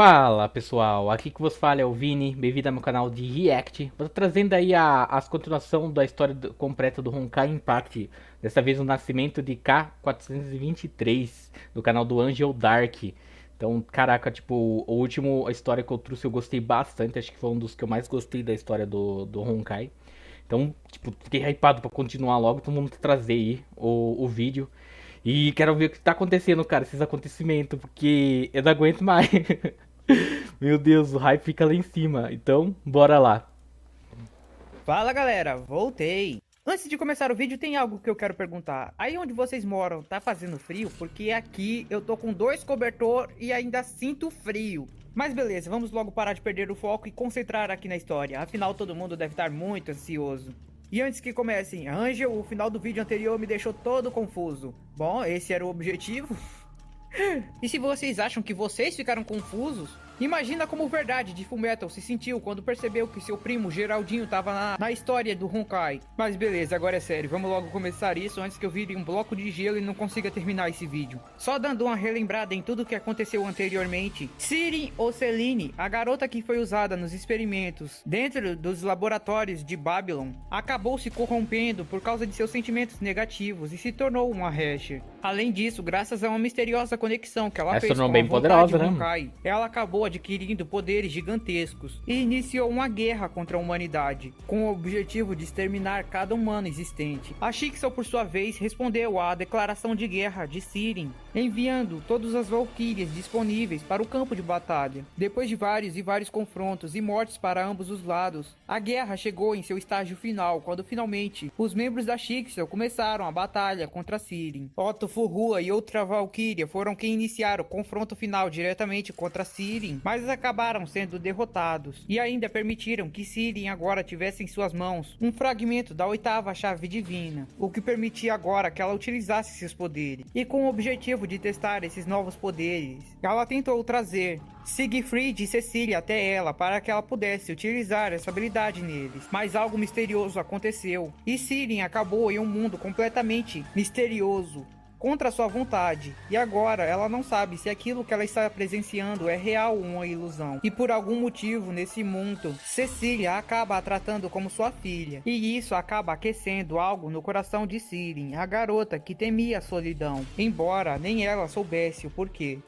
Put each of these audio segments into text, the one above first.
Fala pessoal, aqui que vos fala é o Vini, bem-vindo ao meu canal de React. Tô trazendo aí as continuação da história completa do Honkai Impact. Dessa vez o nascimento de K423 do canal do Angel Dark. Então, caraca, tipo, a última história que eu trouxe eu gostei bastante, acho que foi um dos que eu mais gostei da história do Honkai. Então, tipo, fiquei hypado pra continuar logo, todo mundo trazer aí o vídeo. E quero ver o que tá acontecendo, cara, esses acontecimentos, porque eu não aguento mais. Meu Deus, o hype fica lá em cima. Então, bora lá. Fala galera, voltei! Antes de começar o vídeo tem algo que eu quero perguntar. Aí onde vocês moram, tá fazendo frio? Porque aqui eu tô com 2 cobertor e ainda sinto frio. Mas beleza, vamos logo parar de perder o foco e concentrar aqui na história. Afinal todo mundo deve estar muito ansioso. E antes que comecem, Angel, o final do vídeo anterior me deixou todo confuso. Bom, esse era o objetivo. E se vocês acham que vocês ficaram confusos, imagina como o Verdade de Fullmetal se sentiu quando percebeu que seu primo Geraldinho tava na história do Honkai. Mas beleza, agora é sério, vamos logo começar isso antes que eu vire um bloco de gelo e não consiga terminar esse vídeo. Só dando uma relembrada em tudo que aconteceu anteriormente. Sirin ou Celine, a garota que foi usada nos experimentos dentro dos laboratórios de Babylon, acabou se corrompendo por causa de seus sentimentos negativos e se tornou uma Hasher. Além disso, graças a uma misteriosa conexão que ela Essa fez tornou com a bem vontade poderosa, né, mano? Honkai, ela acabou adquirindo poderes gigantescos e iniciou uma guerra contra a humanidade, com o objetivo de exterminar cada humano existente. A Shixel, por sua vez, respondeu à declaração de guerra de Sirin, enviando todas as Valkyrias disponíveis para o campo de batalha. Depois de vários confrontos e mortes para ambos os lados, a guerra chegou em seu estágio final, quando finalmente os membros da Shixel começaram a batalha contra Sirin. Otto Furrua e outra Valkyria foram quem iniciaram o confronto final diretamente contra Sirin, mas acabaram sendo derrotados, e ainda permitiram que Sirin agora tivesse em suas mãos um fragmento da 8ª chave divina, o que permitia agora que ela utilizasse seus poderes. E com o objetivo de testar esses novos poderes, ela tentou trazer Siegfried e Cecília até ela para que ela pudesse utilizar essa habilidade neles. Mas algo misterioso aconteceu e Sirin acabou em um mundo completamente misterioso, contra sua vontade, e agora ela não sabe se aquilo que ela está presenciando é real ou uma ilusão. E por algum motivo nesse mundo, Cecília acaba a tratando como sua filha, e isso acaba aquecendo algo no coração de Sirin, a garota que temia a solidão, embora nem ela soubesse o porquê.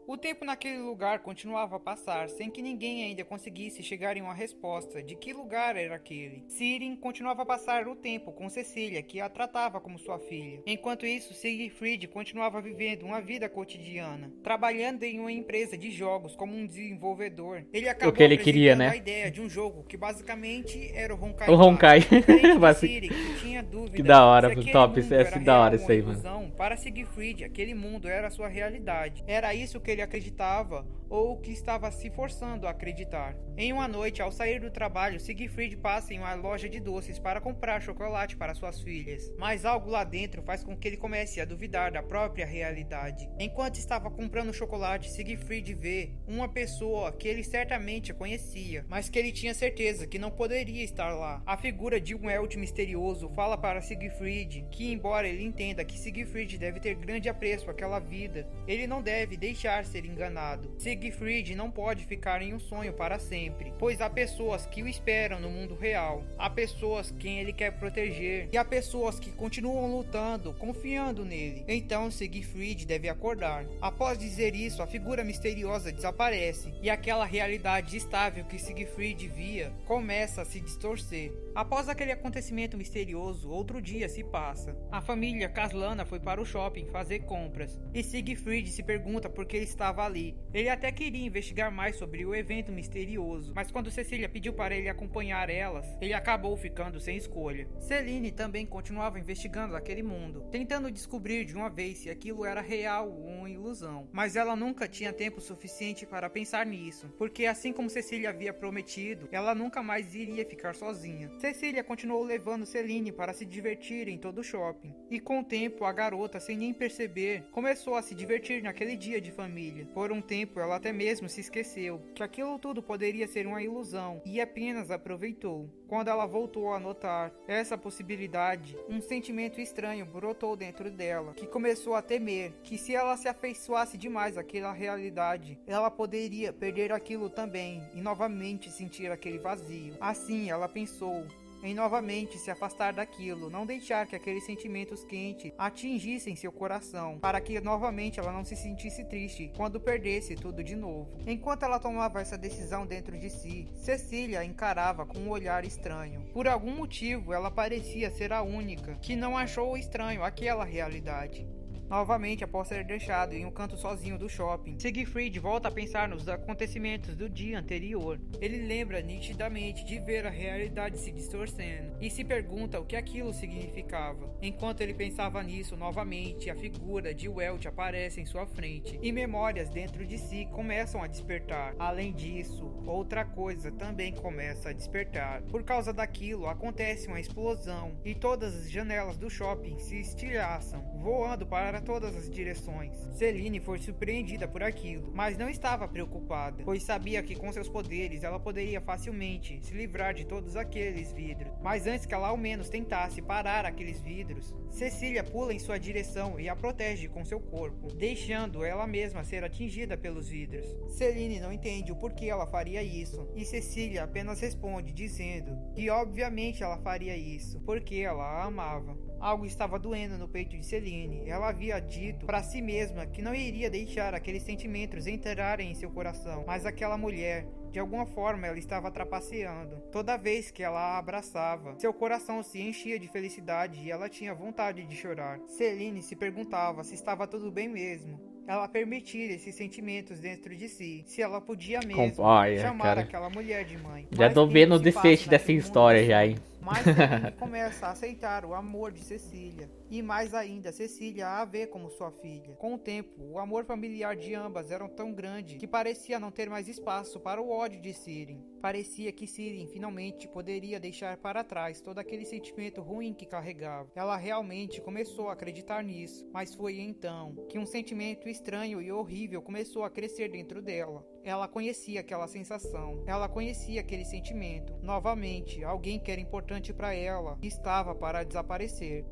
O tempo naquele lugar continuava a passar, sem que ninguém ainda conseguisse chegar em uma resposta de que lugar era aquele. Sirin continuava a passar o tempo com Cecília, que a tratava como sua filha. Enquanto isso, Siegfried continuava vivendo uma vida cotidiana, trabalhando em uma empresa de jogos como um desenvolvedor. Ele O que acabou ele queria, apresentando né? a ideia de um jogo que basicamente era o O Honkai Honkai. Impact, diferente de Basic- Sirin, que tinha Que dúvida da se hora, aquele top. mundo era Esse da hora real ou isso uma aí, mano. ilusão. Para Siegfried, aquele mundo era a sua realidade. Era isso que ele acreditava ou que estava se forçando a acreditar. Em uma noite, ao sair do trabalho, Siegfried passa em uma loja de doces para comprar chocolate para suas filhas. Mas algo lá dentro faz com que ele comece a duvidar da própria realidade. Enquanto estava comprando chocolate, Siegfried vê uma pessoa que ele certamente conhecia, mas que ele tinha certeza que não poderia estar lá. A figura de um Eld misterioso fala para Siegfried que, embora ele entenda que Siegfried deve ter grande apreço àquela vida, ele não deve deixar ser enganado. Siegfried não pode ficar em um sonho para sempre, pois há pessoas que o esperam no mundo real, há pessoas quem ele quer proteger, e há pessoas que continuam lutando, confiando nele. Então Siegfried deve acordar. Após dizer isso, a figura misteriosa desaparece, e aquela realidade estável que Siegfried via começa a se distorcer. Após aquele acontecimento misterioso, outro dia se passa. A família Kaslana foi para o shopping fazer compras, e Siegfried se pergunta por que ele estava ali. Ele até queria investigar mais sobre o evento misterioso, mas quando Cecília pediu para ele acompanhar elas, ele acabou ficando sem escolha. Celine também continuava investigando aquele mundo, tentando descobrir de uma vez se aquilo era real ou uma ilusão, mas ela nunca tinha tempo suficiente para pensar nisso, porque assim como Cecília havia prometido, ela nunca mais iria ficar sozinha. Cecília continuou levando Celine para se divertir em todo o shopping, e com o tempo a garota, sem nem perceber, começou a se divertir naquele dia de família. família. Por um tempo, ela até mesmo se esqueceu que aquilo tudo poderia ser uma ilusão e apenas aproveitou. Quando ela voltou a notar essa possibilidade, um sentimento estranho brotou dentro dela, que começou a temer que se ela se afeiçoasse demais àquela realidade, ela poderia perder aquilo também e novamente sentir aquele vazio. Assim, ela pensou em novamente se afastar daquilo, não deixar que aqueles sentimentos quentes atingissem seu coração, para que novamente ela não se sentisse triste quando perdesse tudo de novo. Enquanto ela tomava essa decisão dentro de si, Cecília encarava com um olhar estranho. Por algum motivo, ela parecia ser a única que não achou estranho aquela realidade. Novamente, após ser deixado em um canto sozinho do shopping, Siegfried volta a pensar nos acontecimentos do dia anterior. Ele lembra nitidamente de ver a realidade se distorcendo e se pergunta o que aquilo significava. Enquanto ele pensava nisso, novamente a figura de Welt aparece em sua frente e memórias dentro de si começam a despertar. Além disso, outra coisa também começa a despertar. Por causa daquilo, acontece uma explosão e todas as janelas do shopping se estilhaçam, voando para todas as direções. Celine foi surpreendida por aquilo, mas não estava preocupada, pois sabia que com seus poderes ela poderia facilmente se livrar de todos aqueles vidros. Mas antes que ela ao menos tentasse parar aqueles vidros, Cecília pula em sua direção e a protege com seu corpo, deixando ela mesma ser atingida pelos vidros. Celine não entende o porquê ela faria isso, e Cecília apenas responde dizendo que obviamente ela faria isso, porque ela a amava. Algo estava doendo no peito de Celine. Ela havia dito para si mesma que não iria deixar aqueles sentimentos entrarem em seu coração, mas aquela mulher, de alguma forma, ela estava trapaceando. Toda vez que ela a abraçava, seu coração se enchia de felicidade e ela tinha vontade de chorar. Celine se perguntava se estava tudo bem mesmo. Ela permitir esses sentimentos dentro de si, se ela podia mesmo chamar aquela mulher de mãe. Já tô vendo o desfecho dessa história já, hein? Mas Celine começa a aceitar o amor de Cecília, e mais ainda, Cecília a vê como sua filha. Com o tempo, o amor familiar de ambas era tão grande que parecia não ter mais espaço para o ódio de Sirin. Parecia que Sirin finalmente poderia deixar para trás todo aquele sentimento ruim que carregava. Ela realmente começou a acreditar nisso, mas foi então que um sentimento estranho e horrível começou a crescer dentro dela. Ela conhecia aquela sensação, ela conhecia aquele sentimento. Novamente, alguém que era importante para ela estava para desaparecer.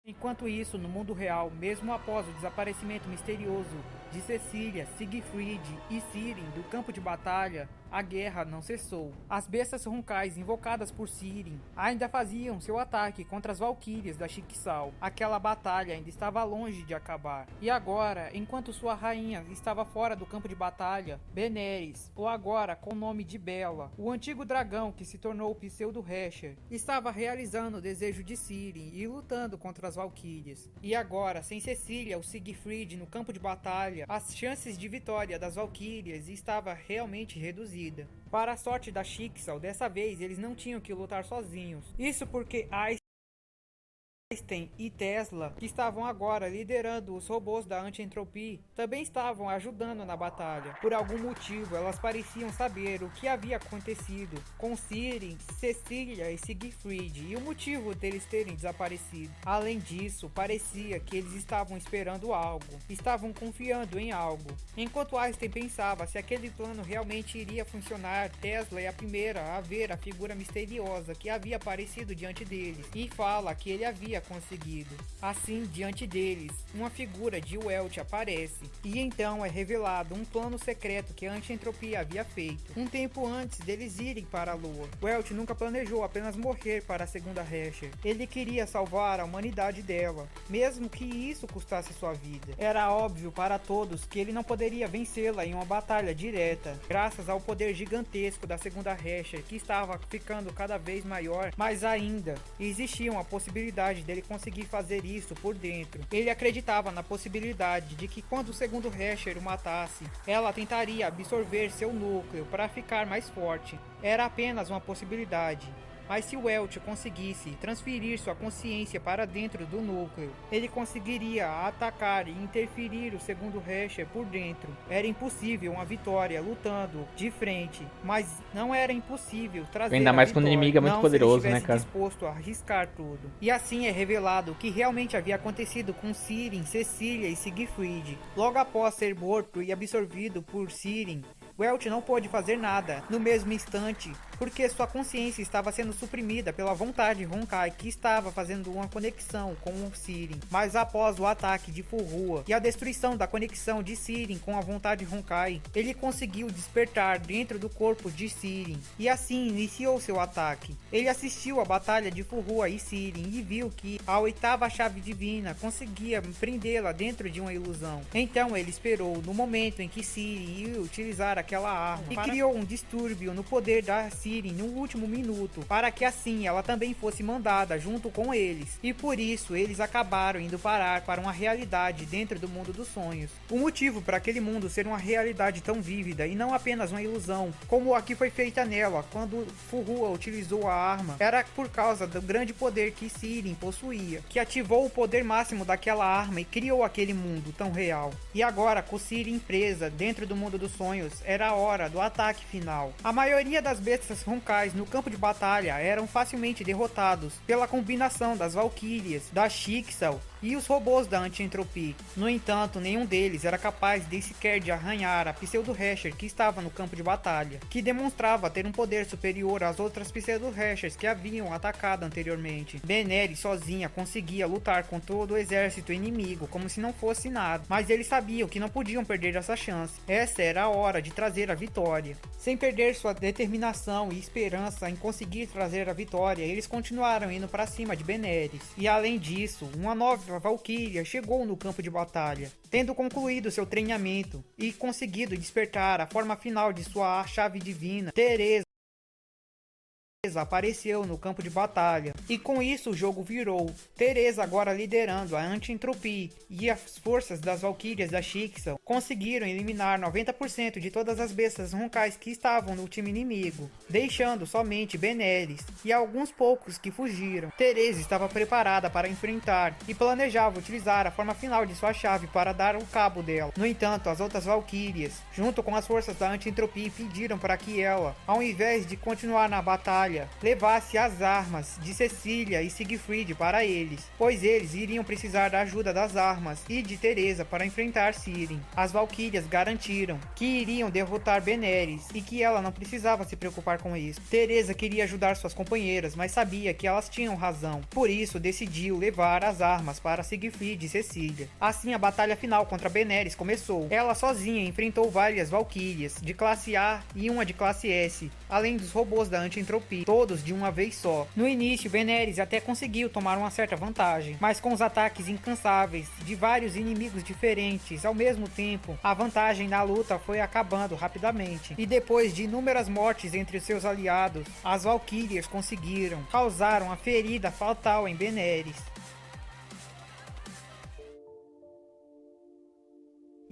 Enquanto isso, no mundo real, mesmo após o desaparecimento misterioso de Cecília, Siegfried e Sirin do campo de batalha, a guerra não cessou. As bestas roncais invocadas por Sirin ainda faziam seu ataque contra as valquírias da Schicksal. Aquela batalha ainda estava longe de acabar. E agora, enquanto sua rainha estava fora do campo de batalha, Beneris, ou agora com o nome de Bela, o antigo dragão que se tornou o pseudo-Hesher, estava realizando o desejo de Sirin e lutando contra as valquírias. E agora, sem Cecília ou Siegfried no campo de batalha, as chances de vitória das valquírias estava realmente reduzida. Para a sorte da Schicksal, dessa vez eles não tinham que lutar sozinhos. Isso porque Einstein e Tesla, que estavam agora liderando os robôs da anti-entropia, também estavam ajudando na batalha. Por algum motivo, elas pareciam saber o que havia acontecido com Sirin, Cecília e Siegfried e o motivo deles terem desaparecido. Além disso, parecia que eles estavam esperando algo, estavam confiando em algo. Enquanto Einstein pensava se aquele plano realmente iria funcionar, Tesla é a primeira a ver a figura misteriosa que havia aparecido diante deles e fala que ele havia conseguido. Assim, diante deles, uma figura de Welt aparece, e então é revelado um plano secreto que a anti-entropia havia feito, um tempo antes deles irem para a Lua. Welt nunca planejou apenas morrer para a segunda Hesher. Ele queria salvar a humanidade dela, mesmo que isso custasse sua vida. Era óbvio para todos que ele não poderia vencê-la em uma batalha direta, graças ao poder gigantesco da segunda Hesher, que estava ficando cada vez maior, mas ainda existia uma possibilidade dele conseguir fazer isso por dentro. Ele acreditava na possibilidade de que quando o segundo Hesher o matasse, ela tentaria absorver seu núcleo para ficar mais forte. Era apenas uma possibilidade. Mas se Welch conseguisse transferir sua consciência para dentro do núcleo, ele conseguiria atacar e interferir o segundo Rasher por dentro. Era impossível uma vitória lutando de frente, mas não era impossível trazer Ainda mais a quando o vitória, inimigo é muito não poderoso, se ele né, estivesse cara? disposto a arriscar tudo. E assim é revelado o que realmente havia acontecido com Sirin, Cecília e Siegfried. Logo após ser morto e absorvido por Sirin, Welch não pôde fazer nada no mesmo instante, porque sua consciência estava sendo suprimida pela vontade Honkai, que estava fazendo uma conexão com o Sirin. Mas após o ataque de Fullrua e a destruição da conexão de Sirin com a vontade Honkai, ele conseguiu despertar dentro do corpo de Sirin, e assim iniciou seu ataque. Ele assistiu à batalha de Fullrua e Sirin e viu que a oitava chave divina conseguia prendê-la dentro de uma ilusão. Então ele esperou no momento em que Sirin ia utilizar aquela arma e criou um distúrbio no poder da Sirin no último minuto, para que assim ela também fosse mandada junto com eles. E por isso eles acabaram indo parar para uma realidade dentro do mundo dos sonhos. O motivo para aquele mundo ser uma realidade tão vívida e não apenas uma ilusão, como a que foi feita nela quando Fullrua utilizou a arma, era por causa do grande poder que Sirin possuía, que ativou o poder máximo daquela arma e criou aquele mundo tão real. E agora, com Sirin presa dentro do mundo dos sonhos, era a hora do ataque final. A maioria das bestas Honkais no campo de batalha eram facilmente derrotados pela combinação das Valkyrias, da Schicksal e os robôs da Anti-Entropy. No entanto, nenhum deles era capaz de sequer de arranhar a Pseudo-Rasher que estava no campo de batalha, que demonstrava ter um poder superior às outras Pseudo-Rashers que haviam atacado anteriormente. Beneris sozinha conseguia lutar com todo o exército inimigo como se não fosse nada, mas eles sabiam que não podiam perder essa chance. Essa era a hora de trazer a vitória. Sem perder sua determinação e esperança em conseguir trazer a vitória, eles continuaram indo para cima de Beneris. E além disso, uma nova Valkyria chegou no campo de batalha, tendo concluído seu treinamento e conseguido despertar a forma final de sua chave divina. Teresa apareceu no campo de batalha, e com isso o jogo virou. Teresa agora liderando a Anti-Entropy, e as forças das Valkyrias da Schicksal conseguiram eliminar 90% de todas as bestas Honkais que estavam no time inimigo, deixando somente Beneris e alguns poucos que fugiram. Teresa estava preparada para enfrentar e planejava utilizar a forma final de sua chave para dar o cabo dela. No entanto, as outras Valkyrias, junto com as forças da Anti-Entropy, pediram para que ela, ao invés de continuar na batalha, levasse as armas de Cecília e Siegfried para eles, pois eles iriam precisar da ajuda das armas e de Teresa para enfrentar Sirin. As Valkyrias garantiram que iriam derrotar Beneris e que ela não precisava se preocupar com isso. Teresa queria ajudar suas companheiras, mas sabia que elas tinham razão, por isso decidiu levar as armas para Siegfried e Cecília. Assim a batalha final contra Beneris começou. Ela sozinha enfrentou várias Valkyrias de classe A e uma de classe S, além dos robôs da Anti-Entropy, todos de uma vez só. No início, Beneris até conseguiu tomar uma certa vantagem, mas com os ataques incansáveis de vários inimigos diferentes ao mesmo tempo, a vantagem na luta foi acabando rapidamente. E depois de inúmeras mortes entre seus aliados, as Valkyrias conseguiram causar uma ferida fatal em Beneris.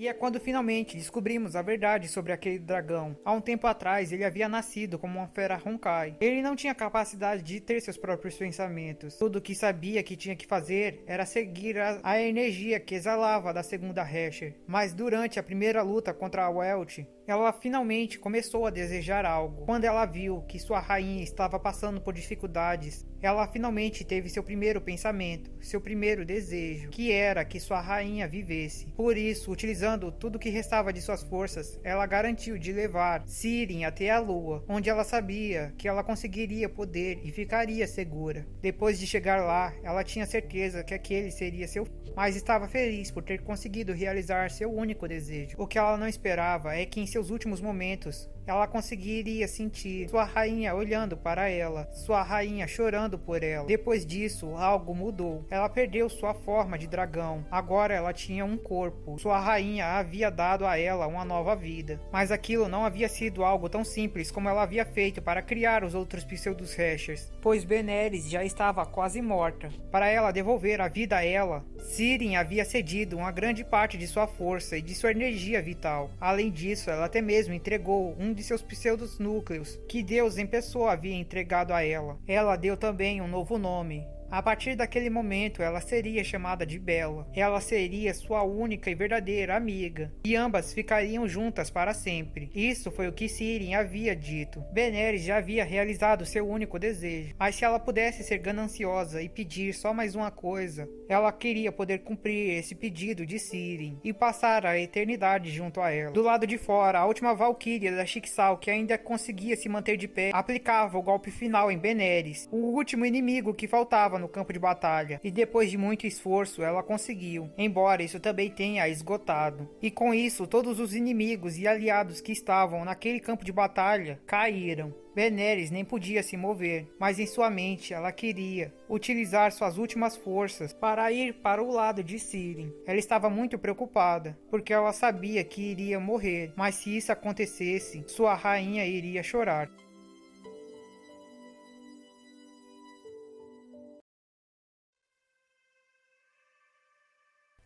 E é quando finalmente descobrimos a verdade sobre aquele dragão. Há um tempo atrás, ele havia nascido como uma fera Honkai. Ele não tinha capacidade de ter seus próprios pensamentos. Tudo o que sabia que tinha que fazer era seguir a energia que exalava da segunda Rasher. Mas durante a primeira luta contra a Welch, ela finalmente começou a desejar algo. Quando ela viu que sua rainha estava passando por dificuldades, ela finalmente teve seu primeiro pensamento, seu primeiro desejo, que era que sua rainha vivesse. Por isso, utilizando tudo que restava de suas forças, ela garantiu de levar Sirin até a lua, onde ela sabia que ela conseguiria poder e ficaria segura. Depois de chegar lá, ela tinha certeza que aquele seria seu fim, mas estava feliz por ter conseguido realizar seu único desejo. O que ela não esperava é que em seus últimos momentos, ela conseguiria sentir sua rainha olhando para ela, sua rainha chorando por ela. Depois disso, algo mudou. Ela perdeu sua forma de dragão. Agora ela tinha um corpo. Sua rainha havia dado a ela uma nova vida. Mas aquilo não havia sido algo tão simples como ela havia feito para criar os outros Pseudos Rashers, pois Beneris já estava quase morta. Para ela devolver a vida a ela, Sirin havia cedido uma grande parte de sua força e de sua energia vital. Além disso, ela até mesmo entregou um de seus pseudos núcleos, que Deus em pessoa havia entregado a ela. Ela deu também um novo nome. A partir daquele momento, ela seria chamada de Bella. Ela seria sua única e verdadeira amiga, e ambas ficariam juntas para sempre. Isso foi o que Ciri havia dito. Daenerys já havia realizado seu único desejo, mas se ela pudesse ser gananciosa e pedir só mais uma coisa, ela queria poder cumprir esse pedido de Ciri e passar a eternidade junto a ela. Do lado de fora, a última Valquíria da Shyksal, que ainda conseguia se manter de pé, aplicava o golpe final em Daenerys, o último inimigo que faltava no campo de batalha, e depois de muito esforço ela conseguiu, embora isso também tenha esgotado. E com isso todos os inimigos e aliados que estavam naquele campo de batalha caíram. Daenerys nem podia se mover, mas em sua mente ela queria utilizar suas últimas forças para ir para o lado de Ciri. Ela estava muito preocupada, porque ela sabia que iria morrer, mas se isso acontecesse, sua rainha iria chorar.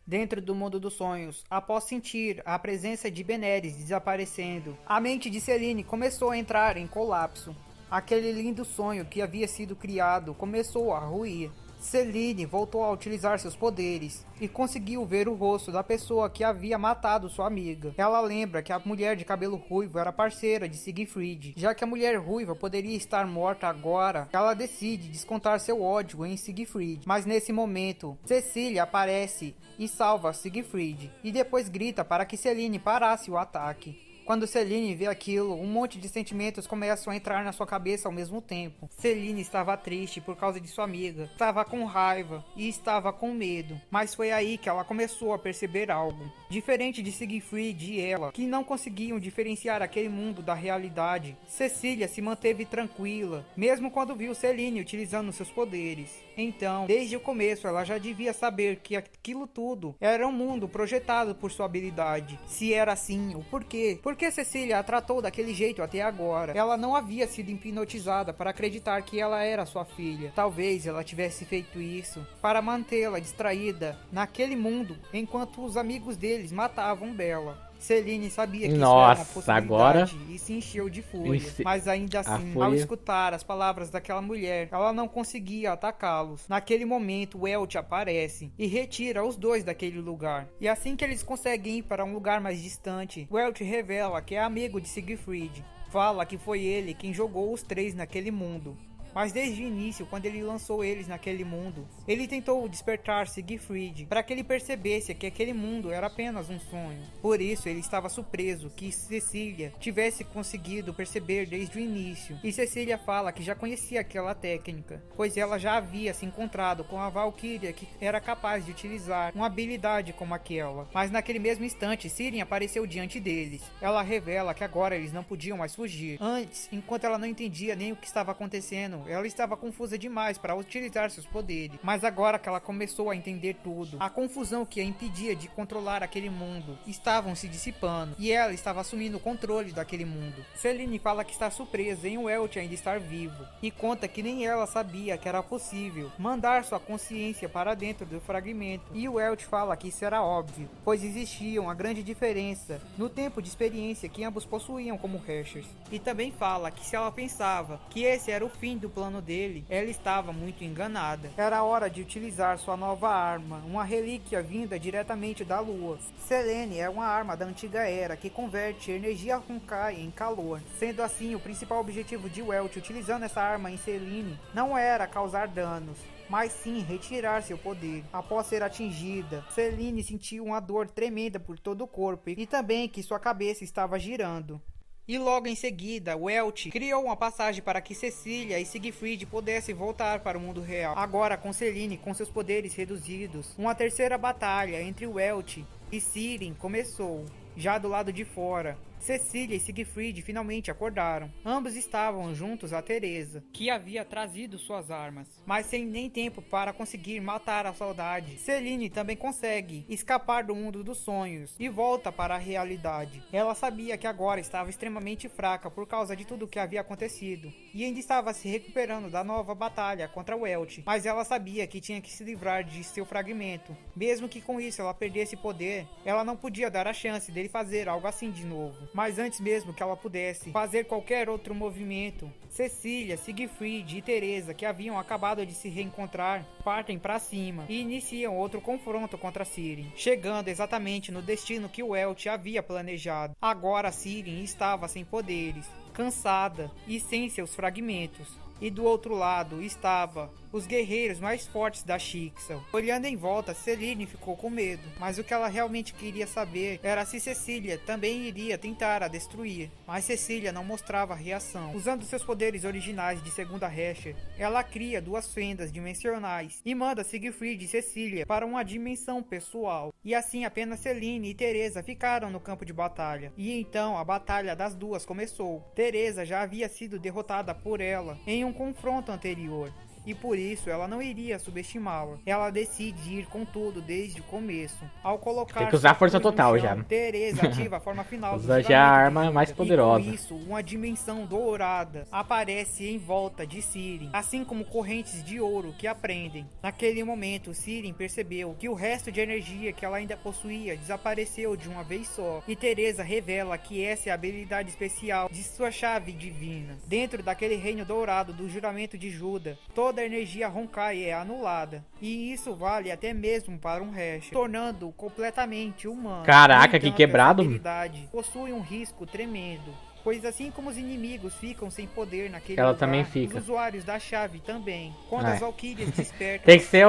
Dentro do mundo dos sonhos, após sentir a presença de Daenerys desaparecendo, a mente de Celaene começou a entrar em colapso. Aquele lindo sonho que havia sido criado começou a ruir. Celaene voltou a utilizar seus poderes e conseguiu ver o rosto da pessoa que havia matado sua amiga. Ela lembra que a mulher de cabelo ruivo era parceira de Siegfried. Já que a mulher ruiva poderia estar morta agora, ela decide descontar seu ódio em Siegfried. Mas nesse momento, Cecília aparece e salva Siegfried, e depois grita para que Celaene parasse o ataque. Quando Celaene vê aquilo, um monte de sentimentos começam a entrar na sua cabeça ao mesmo tempo. Celaene estava triste por causa de sua amiga, estava com raiva e estava com medo. Mas foi aí que ela começou a perceber algo. Diferente de Siegfried e ela, que não conseguiam diferenciar aquele mundo da realidade, Cecília se manteve tranquila, mesmo quando viu Celaene utilizando seus poderes. Então, desde o começo, ela já devia saber que aquilo tudo era um mundo projetado por sua habilidade. Se era assim, o porquê? Por que Cecília a tratou daquele jeito até agora? Ela não havia sido hipnotizada para acreditar que ela era sua filha. Talvez ela tivesse feito isso para mantê-la distraída naquele mundo, enquanto os amigos deles matavam Bella. Celaene sabia que isso era uma possibilidade agora e se encheu de fúria, mas ainda assim, ao escutar as palavras daquela mulher, ela não conseguia atacá-los. Naquele momento, o Elch aparece e retira os dois daquele lugar. E assim que eles conseguem ir para um lugar mais distante, o Elch revela que é amigo de Siegfried. Fala que foi ele quem jogou os três naquele mundo. Mas desde o início, quando ele lançou eles naquele mundo, ele tentou despertar Siegfried para que ele percebesse que aquele mundo era apenas um sonho. Por isso, ele estava surpreso que Cecília tivesse conseguido perceber desde o início. E Cecília fala que já conhecia aquela técnica, pois ela já havia se encontrado com a Valquíria que era capaz de utilizar uma habilidade como aquela. Mas naquele mesmo instante, Ciri apareceu diante deles. Ela revela que agora eles não podiam mais fugir. Antes, enquanto ela não entendia nem o que estava acontecendo, ela estava confusa demais para utilizar seus poderes, mas agora que ela começou a entender tudo, a confusão que a impedia de controlar aquele mundo estavam se dissipando, e ela estava assumindo o controle daquele mundo. Celaene fala que está surpresa em o Elch ainda estar vivo, e conta que nem ela sabia que era possível mandar sua consciência para dentro do fragmento, e o Elch fala que isso era óbvio, pois existia uma grande diferença no tempo de experiência que ambos possuíam como Hershers, e também fala que se ela pensava que esse era o fim do plano dele, ela estava muito enganada. Era hora de utilizar sua nova arma, uma relíquia vinda diretamente da lua. Selene é uma arma da antiga era que converte energia Honkai em calor. Sendo assim, o principal objetivo de Welch utilizando essa arma em Selene não era causar danos, mas sim retirar seu poder. Após ser atingida, Celaene sentiu uma dor tremenda por todo o corpo e também que sua cabeça estava girando. E logo em seguida, Welch criou uma passagem para que Cecília e Siegfried pudessem voltar para o mundo real. Agora com Celaene com seus poderes reduzidos, uma terceira batalha entre Welch e Ciri começou. Já do lado de fora, Cecília e Siegfried finalmente acordaram. Ambos estavam juntos a Teresa, que havia trazido suas armas, mas sem nem tempo para conseguir matar a saudade. Celaene também consegue escapar do mundo dos sonhos e volta para a realidade. Ela sabia que agora estava extremamente fraca por causa de tudo o que havia acontecido, e ainda estava se recuperando da nova batalha contra o Welch, mas ela sabia que tinha que se livrar de seu fragmento. Mesmo que com isso ela perdesse poder, ela não podia dar a chance dele fazer algo assim de novo. Mas antes mesmo que ela pudesse fazer qualquer outro movimento, Cecília, Siegfried e Teresa, que haviam acabado de se reencontrar, partem para cima e iniciam outro confronto contra Sirin, chegando exatamente no destino que o Elch havia planejado. Agora Sirin estava sem poderes, cansada e sem seus fragmentos. E do outro lado estava os guerreiros mais fortes da Schicksal. Olhando em volta, Selene ficou com medo, mas o que ela realmente queria saber era se Cecília também iria tentar a destruir. Mas Cecília não mostrava reação. Usando seus poderes originais de segunda Hesher, ela cria duas fendas dimensionais e manda Siegfried e Cecília para uma dimensão pessoal. E assim apenas Selene e Teresa ficaram no campo de batalha. E então a batalha das duas começou. Teresa já havia sido derrotada por ela em um confronto anterior, e por isso ela não iria subestimá-la. Ela decide ir com tudo desde o começo. Ao colocar tem que usar a força total chão, já. Teresa ativa a forma final usa já a arma mais poderosa. E com isso, uma dimensão dourada aparece em volta de Sirin, assim como correntes de ouro que a prendem. Naquele momento, Sirin percebeu que o resto de energia que ela ainda possuía desapareceu de uma vez só, e Teresa revela que essa é a habilidade especial de sua chave divina. Dentro daquele reino dourado do juramento de Juda, toda a energia Honkai é anulada, e isso vale até mesmo para um Hesher, tornando-o completamente humano. Caraca, que quebrado! Essa habilidade possui um risco tremendo, pois assim como os inimigos ficam sem poder naquele ela lugar, também fica. os usuários da chave também. Quando as Valkyrias despertam, tem que ser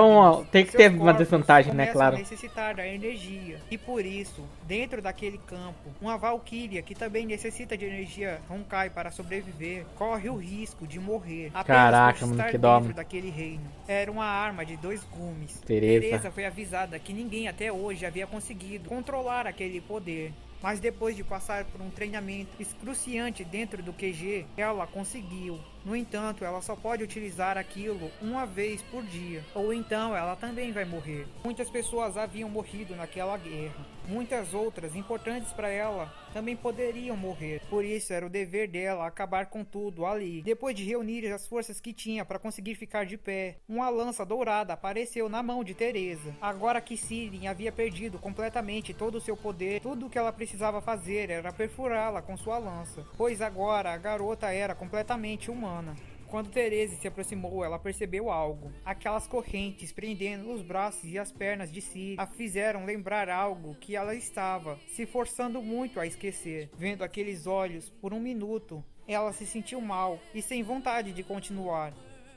tem que ter uma desvantagem, né, claro. A necessitar da energia, e por isso, dentro daquele campo, uma Valkyria que também necessita de energia Honkai para sobreviver, corre o risco de morrer. Caraca, mano, que dó. Dentro daquele reino. Era uma arma de 2 gumes. Teresa foi avisada que ninguém até hoje havia conseguido controlar aquele poder. Mas depois de passar por um treinamento excruciante dentro do QG, ela conseguiu. No entanto, ela só pode utilizar aquilo uma vez por dia, ou então ela também vai morrer. Muitas pessoas haviam morrido naquela guerra. Muitas outras, importantes para ela, também poderiam morrer. Por isso era o dever dela acabar com tudo ali. Depois de reunir as forças que tinha para conseguir ficar de pé, uma lança dourada apareceu na mão de Teresa. Agora que Sirin havia perdido completamente todo o seu poder, tudo o que ela precisava fazer era perfurá-la com sua lança, pois agora a garota era completamente humana. Quando Teresa se aproximou, ela percebeu algo. Aquelas correntes prendendo os braços e as pernas de Sirin a fizeram lembrar algo que ela estava se forçando muito a esquecer. Vendo aqueles olhos por um minuto, ela se sentiu mal e sem vontade de continuar.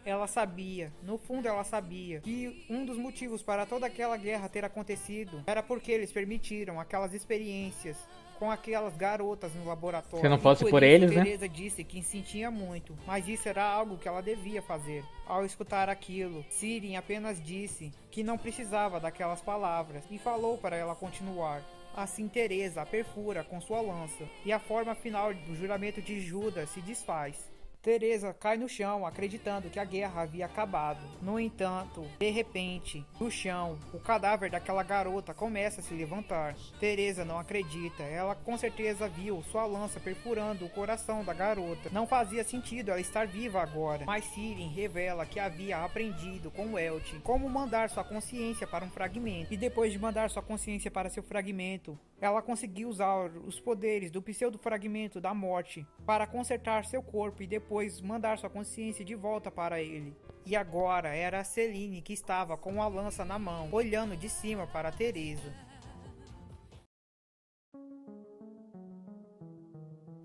Ela sabia, no fundo ela sabia, que um dos motivos para toda aquela guerra ter acontecido era porque eles permitiram aquelas experiências com aquelas garotas no laboratório. Se não fosse por eles, né? Teresa disse que sentia muito, mas isso era algo que ela devia fazer. Ao escutar aquilo, Sirin apenas disse que não precisava daquelas palavras e falou para ela continuar. Assim Teresa a perfura com sua lança e a forma final do juramento de Judas se desfaz. Teresa cai no chão, acreditando que a guerra havia acabado. No entanto, de repente, no chão, o cadáver daquela garota começa a se levantar. Teresa não acredita, ela com certeza viu sua lança perfurando o coração da garota. Não fazia sentido ela estar viva agora, mas Sirin revela que havia aprendido com Elch como mandar sua consciência para um fragmento. E depois de mandar sua consciência para seu fragmento, ela conseguiu usar os poderes do pseudo-fragmento da morte para consertar seu corpo e depois mandar sua consciência de volta para ele. E agora era a Selene que estava com a lança na mão, olhando de cima para Teresa.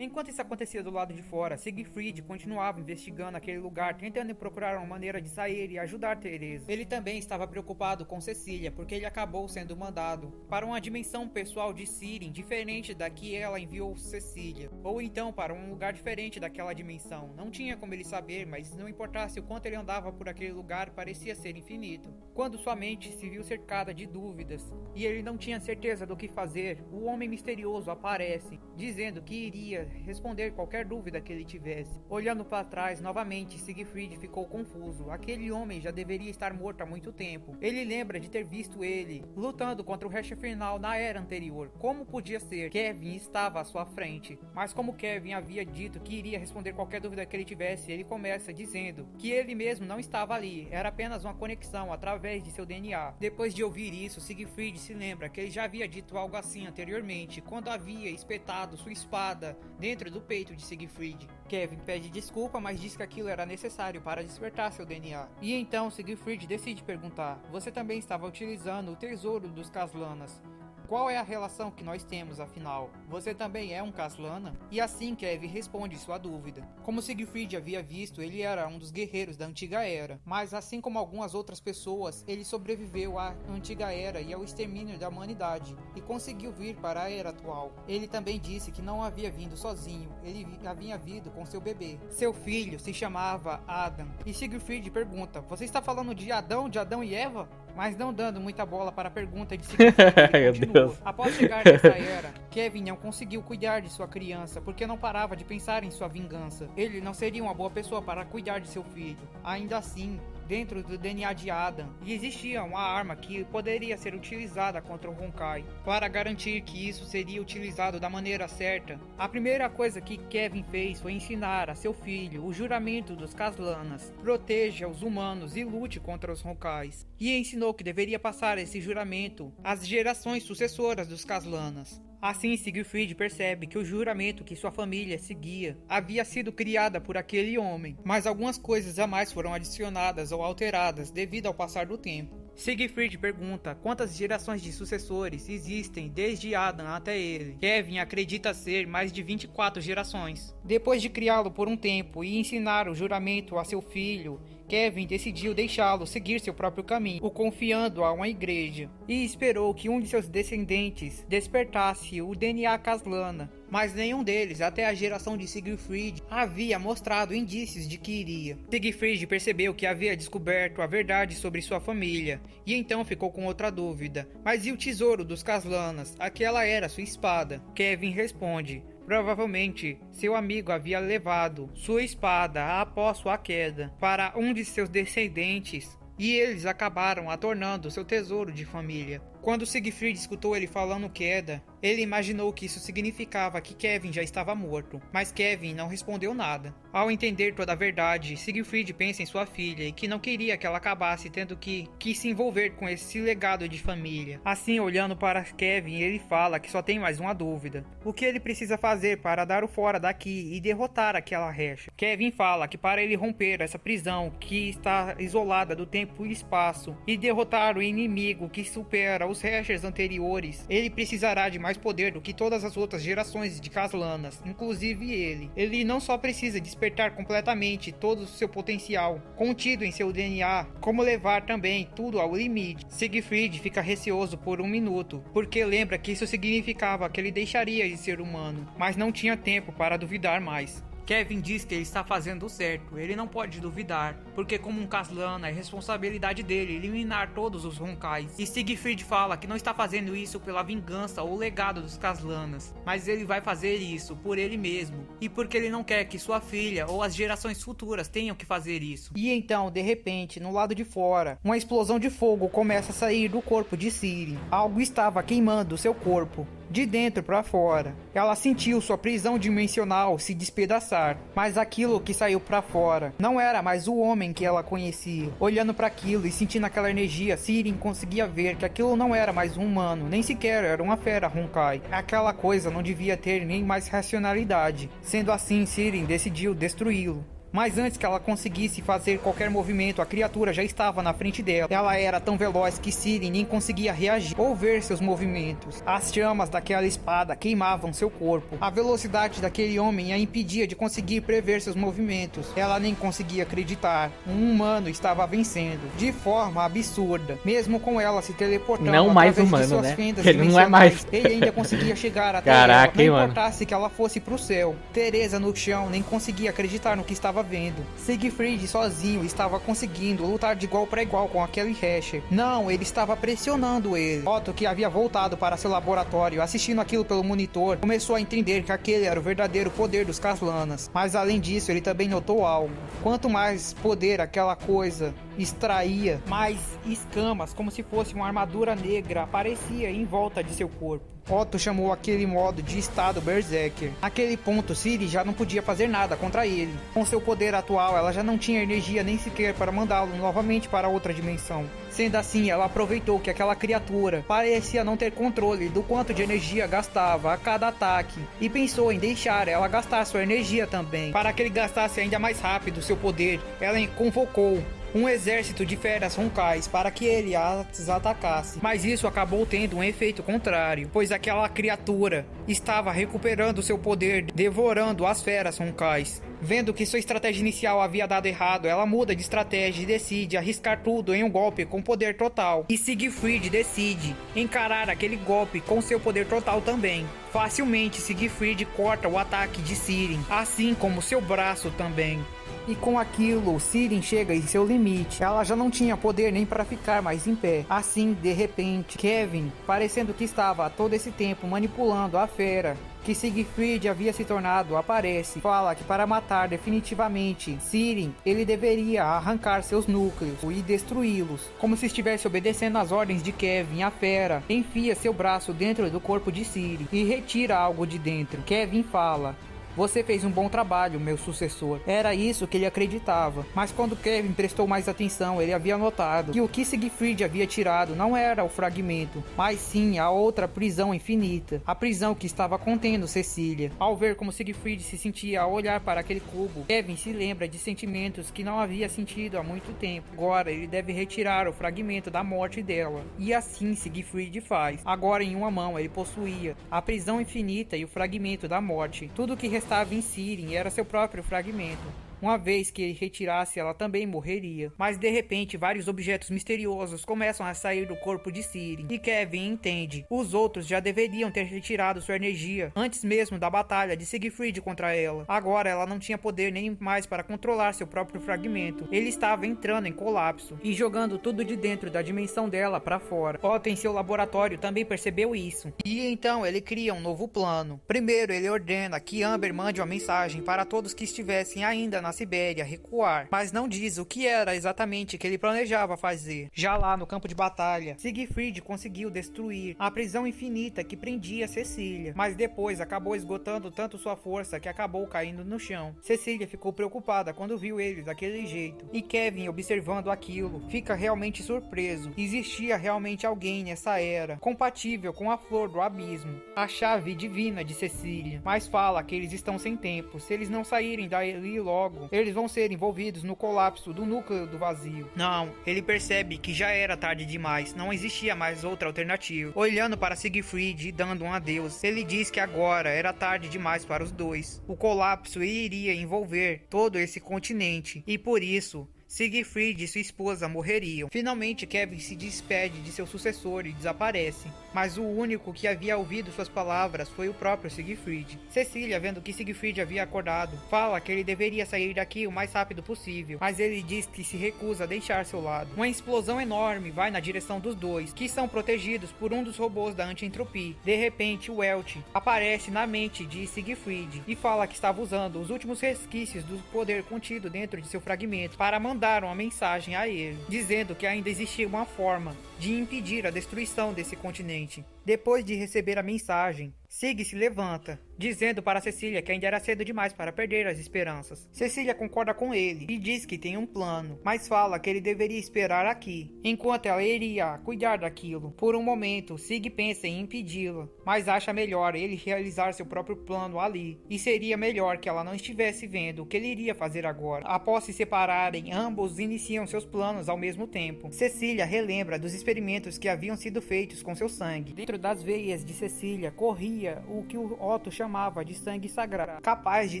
Enquanto isso acontecia do lado de fora, Siegfried continuava investigando aquele lugar, tentando procurar uma maneira de sair e ajudar Teresa. Ele também estava preocupado com Cecília, porque ele acabou sendo mandado para uma dimensão pessoal de Sirin, diferente da que ela enviou Cecília, ou então para um lugar diferente daquela dimensão. Não tinha como ele saber, mas não importasse o quanto ele andava por aquele lugar, parecia ser infinito. Quando sua mente se viu cercada de dúvidas, e ele não tinha certeza do que fazer, o homem misterioso aparece, dizendo que iria responder qualquer dúvida que ele tivesse. Olhando para trás, novamente, Siegfried ficou confuso. Aquele homem já deveria estar morto há muito tempo. Ele lembra de ter visto ele lutando contra o Reich Infernal na era anterior. Como podia ser? Kevin estava à sua frente. Mas como Kevin havia dito que iria responder qualquer dúvida que ele tivesse, ele começa dizendo que ele mesmo não estava ali, era apenas uma conexão através de seu DNA. Depois de ouvir isso, Siegfried se lembra que ele já havia dito algo assim anteriormente, quando havia espetado sua espada dentro do peito de Siegfried. Kevin pede desculpa, mas diz que aquilo era necessário para despertar seu DNA. E então Siegfried decide perguntar: você também estava utilizando o tesouro dos Caslanas? Qual é a relação que nós temos, afinal? Você também é um Caslana? E assim Kevin responde sua dúvida. Como Siegfried havia visto, ele era um dos guerreiros da Antiga Era. Mas assim como algumas outras pessoas, ele sobreviveu à Antiga Era e ao extermínio da humanidade, e conseguiu vir para a Era atual. Ele também disse que não havia vindo sozinho, ele havia vindo com seu bebê. Seu filho se chamava Adam. E Siegfried pergunta: você está falando de Adão e Eva? Mas não dando muita bola para a pergunta de Siegfried, ele continua. Após chegar nessa era, Kevin não conseguiu cuidar de sua criança porque não parava de pensar em sua vingança. Ele não seria uma boa pessoa para cuidar de seu filho. Ainda assim, dentro do DNA de Adam, existia uma arma que poderia ser utilizada contra o Honkai. Para garantir que isso seria utilizado da maneira certa, a primeira coisa que Kevin fez foi ensinar a seu filho o juramento dos Caslanas: proteja os humanos e lute contra os Honkais. E ensinou que deveria passar esse juramento às gerações sucessoras dos Caslanas. Assim, Siegfried percebe que o juramento que sua família seguia havia sido criada por aquele homem, mas algumas coisas a mais foram adicionadas ou alteradas devido ao passar do tempo. Siegfried pergunta quantas gerações de sucessores existem desde Adam até ele. Kevin acredita ser mais de 24 gerações. Depois de criá-lo por um tempo e ensinar o juramento a seu filho, Kevin decidiu deixá-lo seguir seu próprio caminho, o confiando a uma igreja, e esperou que um de seus descendentes despertasse o DNA Caslana, mas nenhum deles, até a geração de Siegfried, havia mostrado indícios de que iria. Siegfried percebeu que havia descoberto a verdade sobre sua família, e então ficou com outra dúvida: mas e o tesouro dos Caslanas? Aquela era sua espada. Kevin responde: provavelmente, seu amigo havia levado sua espada após sua queda para um de seus descendentes, e eles acabaram a tornando seu tesouro de família. Quando Siegfried escutou ele falando queda, ele imaginou que isso significava que Kevin já estava morto, mas Kevin não respondeu nada. Ao entender toda a verdade, Siegfried pensa em sua filha e que não queria que ela acabasse tendo que se envolver com esse legado de família. Assim, olhando para Kevin, ele fala que só tem mais uma dúvida: o que ele precisa fazer para dar o fora daqui e derrotar aquela Recha? Kevin fala que para ele romper essa prisão que está isolada do tempo e espaço e derrotar o inimigo que supera os Reshers anteriores, ele precisará de mais poder do que todas as outras gerações de Caslanas, inclusive ele. Ele não só precisa despertar completamente todo o seu potencial contido em seu DNA, como levar também tudo ao limite. Siegfried fica receoso por um minuto, porque lembra que isso significava que ele deixaria de ser humano, mas não tinha tempo para duvidar mais. Kevin diz que ele está fazendo o certo, ele não pode duvidar, porque como um Caslana é responsabilidade dele eliminar todos os Honkais. E Siegfried fala que não está fazendo isso pela vingança ou legado dos Caslanas, mas ele vai fazer isso por ele mesmo, e porque ele não quer que sua filha ou as gerações futuras tenham que fazer isso. E então, de repente, no lado de fora, uma explosão de fogo começa a sair do corpo de Ciri. Algo estava queimando seu corpo, de dentro para fora. Ela sentiu sua prisão dimensional se despedaçar, mas aquilo que saiu para fora não era mais o homem que ela conhecia. Olhando para aquilo e sentindo aquela energia, Ciri conseguia ver que aquilo não era mais um humano, nem sequer era uma fera Honkai. Aquela coisa não devia ter nem mais racionalidade. Sendo assim, Ciri decidiu destruí-lo. Mas antes que ela conseguisse fazer qualquer movimento, a criatura já estava na frente dela. Ela era tão veloz que Ciri nem conseguia reagir ou ver seus movimentos. As chamas daquela espada queimavam seu corpo. A velocidade daquele homem a impedia de conseguir prever seus movimentos. Ela nem conseguia acreditar. Um humano estava vencendo, de forma absurda. Mesmo com ela se teleportando não mais através humano, de suas né? fendas Ele não é mais. ele ainda conseguia chegar até Caraca, ela, não mano. importasse que ela fosse pro céu. Teresa no chão nem conseguia acreditar no que estava estava vendo. Siegfried sozinho estava conseguindo lutar de igual para igual com aquele Hesher. Não, ele estava pressionando ele. Otto, que havia voltado para seu laboratório, assistindo aquilo pelo monitor, começou a entender que aquele era o verdadeiro poder dos Caslanas. Mas além disso, ele também notou algo. Quanto mais poder aquela coisa extraía, mais escamas, como se fosse uma armadura negra, aparecia em volta de seu corpo. Otto chamou aquele modo de estado Berserker. Naquele ponto, Ciri já não podia fazer nada contra ele. Com seu poder atual, ela já não tinha energia nem sequer para mandá-lo novamente para outra dimensão. Sendo assim, ela aproveitou que aquela criatura parecia não ter controle do quanto de energia gastava a cada ataque e pensou em deixar ela gastar sua energia também. Para que ele gastasse ainda mais rápido seu poder, ela convocou um exército de feras roncais para que ele as atacasse. Mas isso acabou tendo um efeito contrário, pois aquela criatura estava recuperando seu poder, devorando as feras roncais. Vendo que sua estratégia inicial havia dado errado, ela muda de estratégia e decide arriscar tudo em um golpe com poder total. E Siegfried decide encarar aquele golpe com seu poder total também. Facilmente, Siegfried corta o ataque de Sirin, assim como seu braço também. E com aquilo, Sirin chega em seu limite. Ela já não tinha poder nem para ficar mais em pé. Assim, de repente, Kevin, parecendo que estava todo esse tempo manipulando a fera que Siegfried havia se tornado, aparece. Fala que para matar definitivamente Sirin, ele deveria arrancar seus núcleos e destruí-los. Como se estivesse obedecendo às ordens de Kevin, a fera enfia seu braço dentro do corpo de Sirin e retira algo de dentro. Kevin fala: "Você fez um bom trabalho, meu sucessor." Era isso que ele acreditava. Mas quando Kevin prestou mais atenção, ele havia notado que o que Siegfried havia tirado não era o fragmento, mas sim a outra prisão infinita. A prisão que estava contendo Cecília. Ao ver como Siegfried se sentia ao olhar para aquele cubo, Kevin se lembra de sentimentos que não havia sentido há muito tempo. Agora ele deve retirar o fragmento da morte dela. E assim Siegfried faz. Agora em uma mão ele possuía a prisão infinita e o fragmento da morte. Tudo que estava em Sirin era seu próprio fragmento. Uma vez que ele retirasse, ela também morreria. Mas de repente, vários objetos misteriosos começam a sair do corpo de Sirin. E Kevin entende. Os outros já deveriam ter retirado sua energia antes mesmo da batalha de Siegfried contra ela. Agora ela não tinha poder nem mais para controlar seu próprio fragmento. Ele estava entrando em colapso e jogando tudo de dentro da dimensão dela para fora. Otto em seu laboratório também percebeu isso. E então ele cria um novo plano. Primeiro ele ordena que Amber mande uma mensagem para todos que estivessem ainda na Sibéria recuar, mas não diz o que era exatamente que ele planejava fazer. Já lá no campo de batalha, Siegfried conseguiu destruir a prisão infinita que prendia Cecília, mas depois acabou esgotando tanto sua força que acabou caindo no chão. Cecília ficou preocupada quando viu ele daquele jeito, e Kevin, observando aquilo, fica realmente surpreso. Existia realmente alguém nessa era, compatível com a flor do abismo, a chave divina de Cecília, mas fala que eles estão sem tempo. Se eles não saírem dali logo, eles vão ser envolvidos no colapso do núcleo do vazio. Não, ele percebe que já era tarde demais, não existia mais outra alternativa. Olhando para Siegfried e dando um adeus, ele diz que agora era tarde demais para os dois. O colapso iria envolver todo esse continente, e por isso Siegfried e sua esposa morreriam. Finalmente Kevin se despede de seu sucessor e desaparece, mas o único que havia ouvido suas palavras foi o próprio Siegfried. Cecília, vendo que Siegfried havia acordado, fala que ele deveria sair daqui o mais rápido possível, mas ele diz que se recusa a deixar seu lado. Uma explosão enorme vai na direção dos dois, que são protegidos por um dos robôs da anti-entropia. De repente, o Welch aparece na mente de Siegfried e fala que estava usando os últimos resquícios do poder contido dentro de seu fragmento para mandaram uma mensagem a ele, dizendo que ainda existia uma forma de impedir a destruição desse continente. Depois de receber a mensagem, Sig se levanta, dizendo para Cecília que ainda era cedo demais para perder as esperanças. Cecília concorda com ele e diz que tem um plano, mas fala que ele deveria esperar aqui, enquanto ela iria cuidar daquilo. Por um momento, Sig pensa em impedi-la, mas acha melhor ele realizar seu próprio plano ali, e seria melhor que ela não estivesse vendo o que ele iria fazer agora. Após se separarem, ambos iniciam seus planos ao mesmo tempo. Cecília relembra dos experimentos que haviam sido feitos com seu sangue. Dentro das veias de Cecília corria o que o Otto chamava de sangue sagrado, capaz de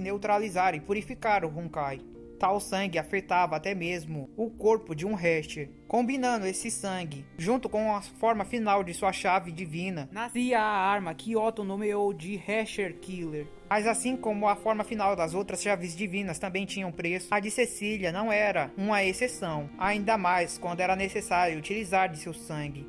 neutralizar e purificar o Honkai. Tal sangue afetava até mesmo o corpo de um Hesher. Combinando esse sangue, junto com a forma final de sua chave divina, nascia a arma que Otto nomeou de Hesher Killer. Mas assim como a forma final das outras chaves divinas também tinham preço, a de Cecília não era uma exceção, ainda mais quando era necessário utilizar de seu sangue.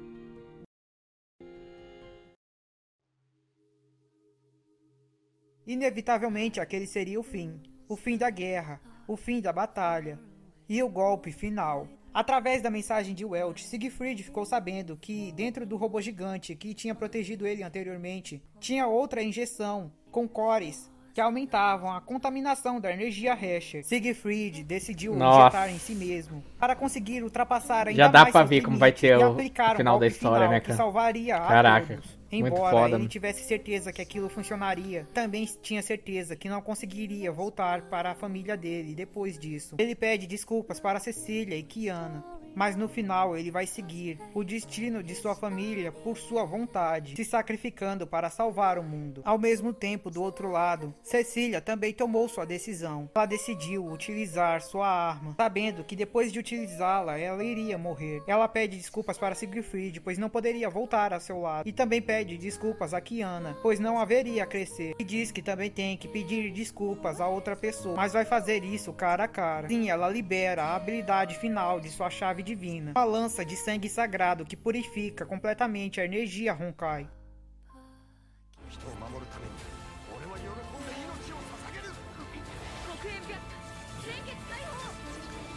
Inevitavelmente aquele seria o fim da guerra, o fim da batalha e o golpe final. Através da mensagem de Welch, Siegfried ficou sabendo que dentro do robô gigante que tinha protegido ele anteriormente, tinha outra injeção com cores que aumentavam a contaminação da energia Hesher. Siegfried decidiu injetar em si mesmo para conseguir ultrapassar ainda já dá mais pra seus ver como vai limites ter e o aplicar final um da golpe história, final né, que cara? salvaria a Caraca, todos. muito Embora foda. ele tivesse certeza que aquilo funcionaria, também tinha certeza que não conseguiria voltar para a família dele depois disso. Ele pede desculpas para Cecília e Kiana, mas no final ele vai seguir o destino de sua família por sua vontade, se sacrificando para salvar o mundo. Ao mesmo tempo, do outro lado, Cecília também tomou sua decisão. Ela decidiu utilizar sua arma, sabendo que depois de utilizá-la, ela iria morrer. Ela pede desculpas para Siegfried, pois não poderia voltar a seu lado, e também pede desculpas a Kiana, pois não haveria a crescer, e diz que também tem que pedir desculpas a outra pessoa, mas vai fazer isso cara a cara. Sim, ela libera a habilidade final de sua chave divina, uma lança de sangue sagrado que purifica completamente a energia Honkai.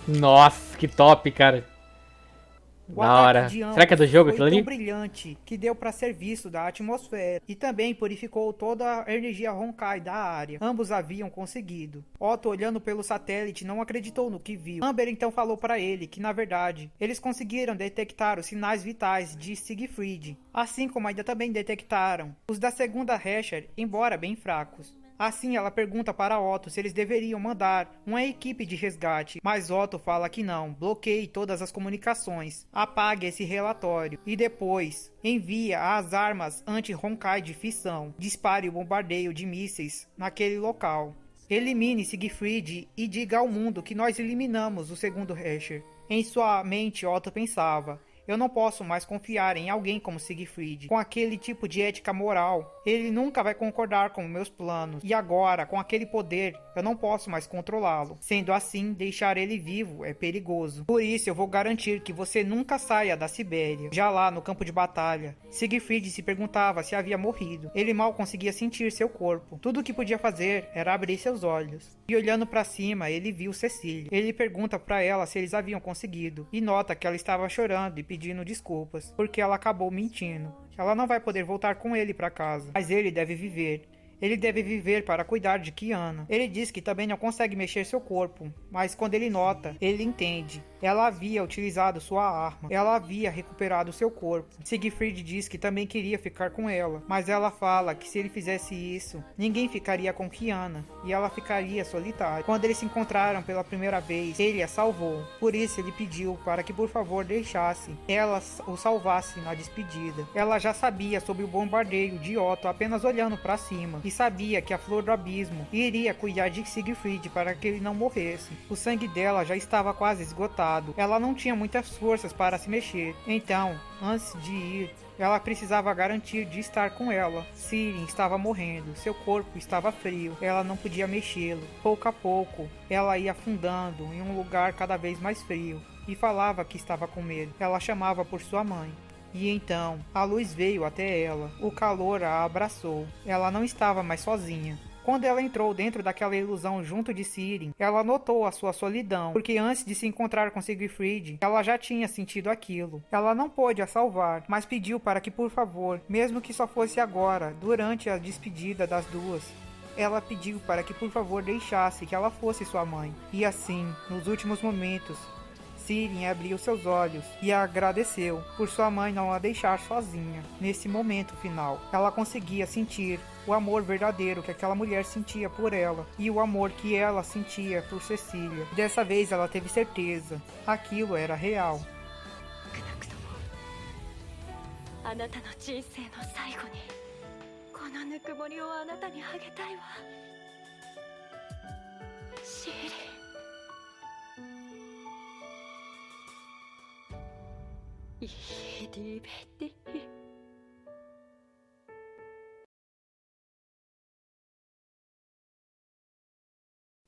Nossa, que top, cara. O Da hora. ataque de ambos Será que é do jogo foi aquilo tão ali? brilhante que deu para serviço da atmosfera e também purificou toda a energia Honkai da área. Ambos haviam conseguido. Otto, olhando pelo satélite, não acreditou no que viu. Amber então falou para ele que, na verdade, eles conseguiram detectar os sinais vitais de Siegfried, assim como ainda também detectaram os da segunda Hesher, embora bem fracos. Assim, ela pergunta para Otto se eles deveriam mandar uma equipe de resgate, mas Otto fala que não, bloqueie todas as comunicações, apague esse relatório e depois envia as armas anti-Honkai de fissão, dispare o bombardeio de mísseis naquele local. Elimine Siegfried e diga ao mundo que nós eliminamos o segundo Hesher. Em sua mente, Otto pensava: eu não posso mais confiar em alguém como Siegfried. Com aquele tipo de ética moral, ele nunca vai concordar com meus planos. E agora, com aquele poder, eu não posso mais controlá-lo. Sendo assim, deixar ele vivo é perigoso. Por isso, eu vou garantir que você nunca saia da Sibéria. Já lá, no campo de batalha, Siegfried se perguntava se havia morrido. Ele mal conseguia sentir seu corpo. Tudo o que podia fazer era abrir seus olhos. E olhando para cima, ele viu Cecília. Ele pergunta para ela se eles haviam conseguido. E nota que ela estava chorando e pedindo desculpas, porque ela acabou mentindo. Ela não vai poder voltar com ele para casa, mas ele deve viver. Ele deve viver para cuidar de Kiana. Ele diz que também não consegue mexer seu corpo, mas quando ele nota, ele entende. Ela havia utilizado sua arma. Ela havia recuperado seu corpo. Siegfried diz que também queria ficar com ela, mas ela fala que se ele fizesse isso, ninguém ficaria com Kiana e ela ficaria solitária. Quando eles se encontraram pela primeira vez, ele a salvou. Por isso ele pediu para que por favor deixasse ela o salvasse na despedida. Ela já sabia sobre o bombardeio de Otto apenas olhando para cima e sabia que a Flor do Abismo iria cuidar de Siegfried para que ele não morresse. O sangue dela já estava quase esgotado. Ela não tinha muitas forças para se mexer. Então, antes de ir, ela precisava garantir de estar com ela. Sirin estava morrendo, seu corpo estava frio, ela não podia mexê-lo. Pouco a pouco, ela ia afundando em um lugar cada vez mais frio e falava que estava com medo. Ela chamava por sua mãe. E então, a luz veio até ela. O calor a abraçou. Ela não estava mais sozinha. Quando ela entrou dentro daquela ilusão junto de Sirin, ela notou a sua solidão, porque antes de se encontrar com Siegfried, ela já tinha sentido aquilo. Ela não pôde a salvar, mas pediu para que, por favor, mesmo que só fosse agora, durante a despedida das duas, ela pediu para que, por favor, deixasse que ela fosse sua mãe. E assim, nos últimos momentos, Sirin abriu seus olhos e a agradeceu por sua mãe não a deixar sozinha. Nesse momento final, ela conseguia sentir o amor verdadeiro que aquela mulher sentia por ela e o amor que ela sentia por Cecília. Dessa vez ela teve certeza, aquilo era real.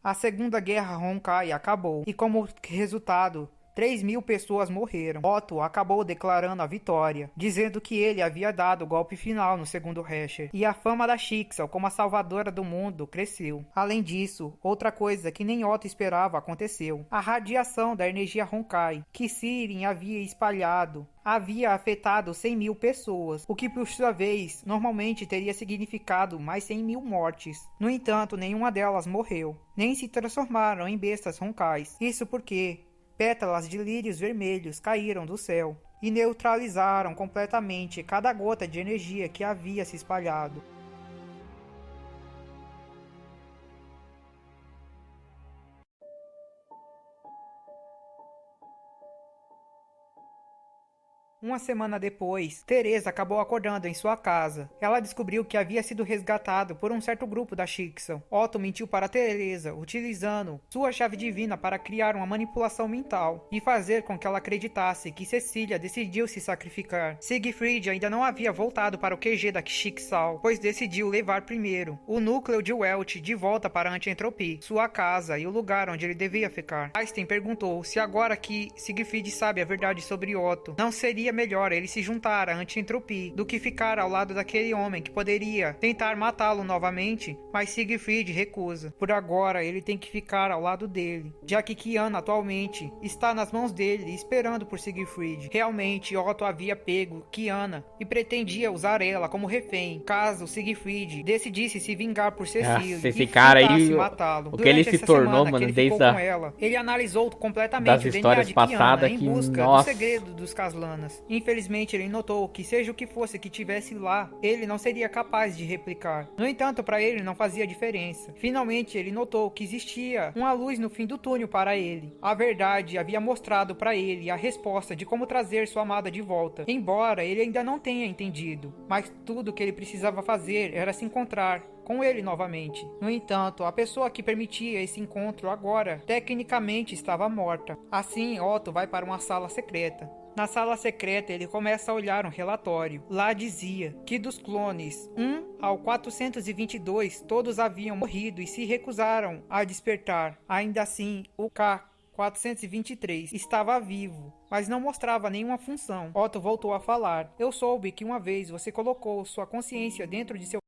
A Segunda Guerra Honkai acabou, e como resultado, 3.000 pessoas morreram. Otto acabou declarando a vitória, dizendo que ele havia dado o golpe final no segundo Recher, e a fama da Schicksal como a salvadora do mundo cresceu. Além disso, outra coisa que nem Otto esperava aconteceu. A radiação da energia Honkai, que Siren havia espalhado, havia afetado 100.000 pessoas, o que por sua vez normalmente teria significado mais 100.000 mortes. No entanto, nenhuma delas morreu, nem se transformaram em bestas Honkais. Isso porque pétalas de lírios vermelhos caíram do céu e neutralizaram completamente cada gota de energia que havia se espalhado. Uma semana depois, Teresa acabou acordando em sua casa. Ela descobriu que havia sido resgatado por um certo grupo da Schicksal. Otto mentiu para Teresa, utilizando sua chave divina para criar uma manipulação mental e fazer com que ela acreditasse que Cecília decidiu se sacrificar. Siegfried ainda não havia voltado para o QG da Schicksal, pois decidiu levar primeiro o núcleo de Welt de volta para Anti-Entropy, sua casa e o lugar onde ele devia ficar. Einstein perguntou se agora que Siegfried sabe a verdade sobre Otto, não seria melhor ele se juntar à Anti-Entropy do que ficar ao lado daquele homem que poderia tentar matá-lo novamente, mas Siegfried recusa. Por agora, ele tem que ficar ao lado dele, já que Kiana atualmente está nas mãos dele esperando por Siegfried. Realmente, Otto havia pego Kiana e pretendia usar ela como refém, caso Siegfried decidisse se vingar por Cecília esse cara aí, matá-lo. o que ele se tornou, mano, desde ele analisou completamente o DNA de Kiana em busca do segredo dos Caslanas. Infelizmente, ele notou que seja o que fosse que tivesse lá, ele não seria capaz de replicar. No entanto, para ele não fazia diferença. Finalmente, ele notou que existia uma luz no fim do túnel para ele. A verdade havia mostrado para ele a resposta de como trazer sua amada de volta. Embora ele ainda não tenha entendido, mas tudo que ele precisava fazer era se encontrar com ele novamente. No entanto, a pessoa que permitia esse encontro agora, tecnicamente estava morta. Assim, Otto vai para uma sala secreta. Na sala secreta, ele começa a olhar um relatório. Lá dizia que dos clones 1 ao 422, todos haviam morrido e se recusaram a despertar. Ainda assim, o K-423 estava vivo, mas não mostrava nenhuma função. Otto voltou a falar. Eu soube que uma vez você colocou sua consciência dentro de seu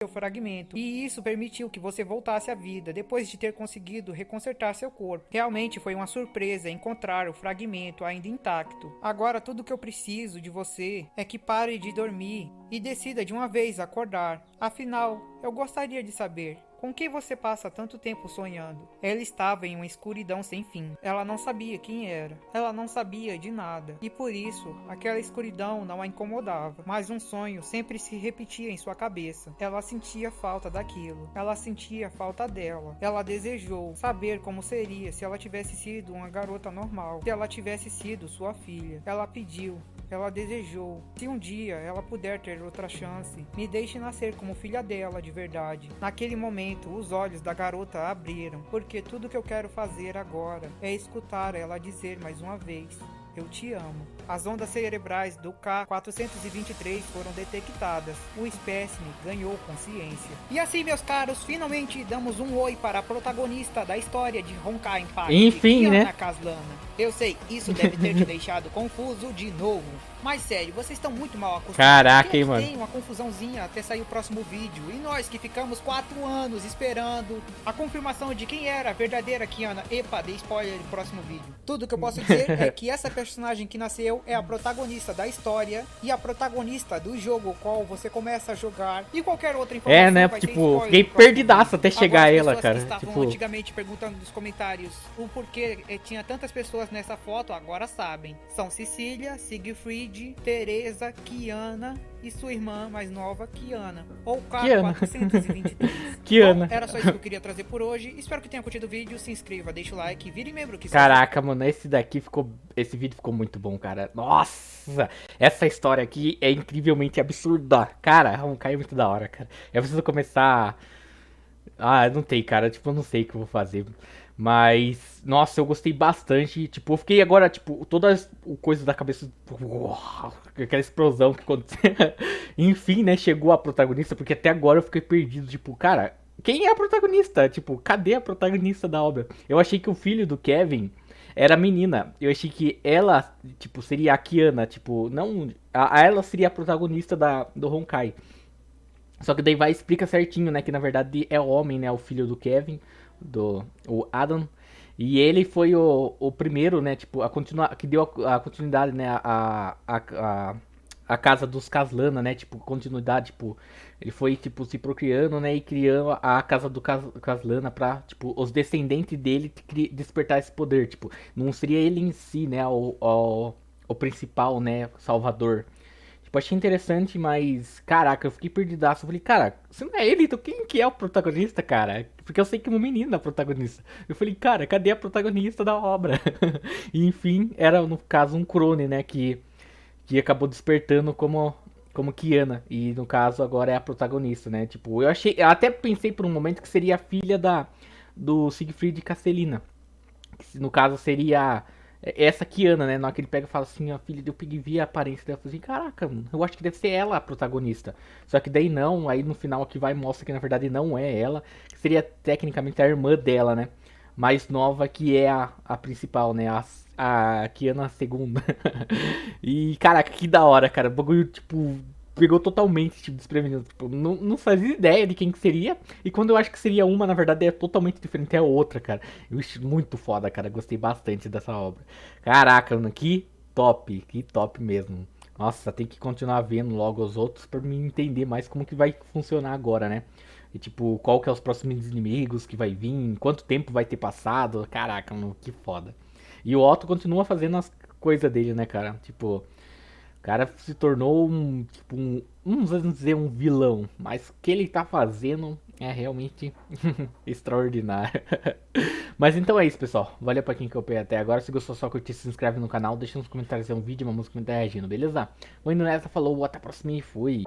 fragmento, e isso permitiu que você voltasse à vida depois de ter conseguido reconsertar seu corpo. Realmente foi uma surpresa encontrar o fragmento ainda intacto. Agora tudo que eu preciso de você é que pare de dormir e decida de uma vez acordar. Afinal, eu gostaria de saber com que você passa tanto tempo sonhando. Ela estava em uma escuridão sem fim. Ela não sabia quem era. Ela não sabia de nada. E por isso, aquela escuridão não a incomodava. Mas um sonho sempre se repetia em sua cabeça. Ela sentia falta daquilo. Ela sentia falta dela. Ela desejou saber como seria se ela tivesse sido uma garota normal. Se ela tivesse sido sua filha. Ela pediu. Ela desejou. Se um dia ela puder ter outra chance, me deixe nascer como filha dela de verdade. Naquele momento, os olhos da garota abriram, porque tudo que eu quero fazer agora é escutar ela dizer mais uma vez: eu te amo. As ondas cerebrais do K-423 foram detectadas. O espécime ganhou consciência. E assim, meus caros, finalmente damos um oi para a protagonista da história de Honkai Impact, enfim, Kiana né? Caslana. Eu sei, isso deve ter te deixado confuso de novo. Mas sério, vocês estão muito mal acostumados. Caraca, hein, mano. Tem uma confusãozinha até sair o próximo vídeo. E nós que ficamos 4 anos esperando a confirmação de quem era a verdadeira Kiana. Epa, dei spoiler no próximo vídeo. Tudo que eu posso dizer é que essa personagem que nasceu é a protagonista da história e a protagonista do jogo o qual você começa a jogar. E qualquer outra informação né? vai ter Tipo, spoiler fiquei no próximo perdidaço vídeo. até chegar Agora, ela, as pessoas cara. que estavam Tipo, antigamente perguntando nos comentários o porquê tinha tantas pessoas nessa foto, agora sabem. São Cecília, Siegfried, Teresa, Kiana e sua irmã mais nova, Kiana. Ou K-423. Kiana. Bom, era só isso que eu queria trazer por hoje. Espero que tenha curtido o vídeo. Se inscreva, deixa o like, vire membro. Que caraca, mano, esse vídeo ficou muito bom, cara. Nossa, essa história aqui é incrivelmente absurda. Cara, Honkai é muito da hora, cara. Eu preciso começar... Ah, não tem, cara. Tipo, eu não sei o que eu vou fazer. Mas, nossa, eu gostei bastante. Tipo, eu fiquei agora, tipo, todas o coisa da cabeça. Uau, aquela explosão que aconteceu. Enfim, né? Chegou a protagonista, porque até agora eu fiquei perdido. Tipo, cara, quem é a protagonista? Tipo, cadê a protagonista da obra? Eu achei que o filho do Kevin era a menina. Eu achei que ela, tipo, seria a Kiana. Tipo, não. A ela seria a protagonista do Honkai. Só que daí vai e explica certinho, né? Que na verdade é o homem, né? O filho do Kevin, o Adam. E ele foi o primeiro, né? Tipo, que deu a continuidade, né? A casa dos Caslana, né? Tipo, continuidade, tipo, ele foi, tipo, se procriando, né? E criando a casa do Caslana pra, tipo, os descendentes dele despertar esse poder. Tipo, não seria ele em si, né? O principal, né? Salvador. Tipo, achei interessante, mas, caraca, eu fiquei perdidaço. Eu falei, cara, se não é ele, então quem que é o protagonista, cara? Porque eu sei que é uma menina a protagonista. Eu falei, cara, cadê a protagonista da obra? E, enfim, era, no caso, um clone, né, que acabou despertando como Kiana. E, no caso, agora é a protagonista, né? Tipo, eu até pensei por um momento que seria a filha do Siegfried Castellina. Que, no caso, seria essa Kiana, né? Na hora que ele pega e fala assim, a filha, eu peguei vi a aparência dela, eu falei assim, caraca, mano, eu acho que deve ser ela a protagonista. Só que daí não, aí no final aqui vai mostra que na verdade não é ela, que seria tecnicamente a irmã dela, né? Mais nova que é a principal, né? A Kiana segunda. E caraca, que da hora, cara. O bagulho, tipo, pegou totalmente, tipo, desprevenido. Tipo, não fazia ideia de quem que seria. E quando eu acho que seria uma, na verdade, é totalmente diferente, é outra, cara. Eu acho muito foda, cara. Gostei bastante dessa obra. Caraca, mano, que top mesmo. Nossa, tem que continuar vendo logo os outros pra me entender mais como que vai funcionar agora, né? E tipo, qual que é os próximos inimigos que vai vir, quanto tempo vai ter passado. Caraca, mano, que foda. E o Otto continua fazendo as coisas dele, né, cara? Tipo, o cara se tornou vamos dizer, um vilão. Mas o que ele tá fazendo é realmente extraordinário. Mas então é isso, pessoal. Valeu pra quem acompanhou até agora. Se gostou, só curtir, se inscreve no canal. Deixa nos comentários um vídeo, uma música, me reagindo, beleza? Vou indo nessa, falou, até a próxima e fui.